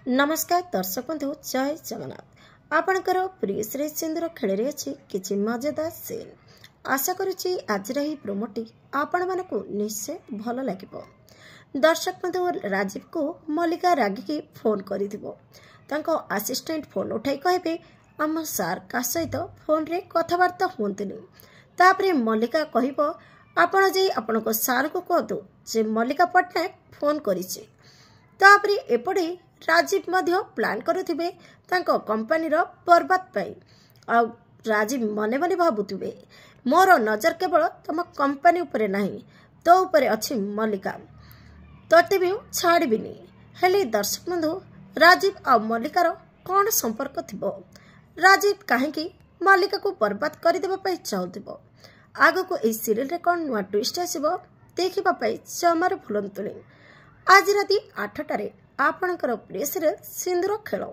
नमस्कार दर्शक बंधु जय जगन्नाथ आपणकर प्रिय श्री सिंदूर खेल अच्छी किसी मजेदार सीन आशा करुच्ची आज प्रोमोटी आपण मानक निश्चय भल लगे। दर्शक बंधु राजीव को मल्लिका रागिकी फोन कर आसिस्टेंट फोन उठाई कहे आम सार का सहित फोन रे कथबार्ता हमें तापरे मल्लिका कह आपण जी आपण सार को कहतु जे मल्लिका पट्टनायक फोन करिछि। तापरे एपटे राजीव मध्य प्लान करुथिबे तांको कंपनी रो बर्बाद पाई आ राजीव मने मने भाबुथिबे मोर नजर केवल तम कंपनी उपरे नहीं तो उपरे अछि मल्लिका तोते भी छाड़बिनी। हेले दर्शक बंधु राजीव आ मल्लिकार कौन संपर्क थिबो राजीव कहीं मल्लिका को बर्बाद करदेबा पाई चाहुथिबो आगो को ए सीरियल रे कौन नुआ ट्विस्ट आसीबो देखिबा पाई जमार भूलंतुनी। आज राति 8 टारे आपणकर प्रिय सीरियल सिंदूर खेल।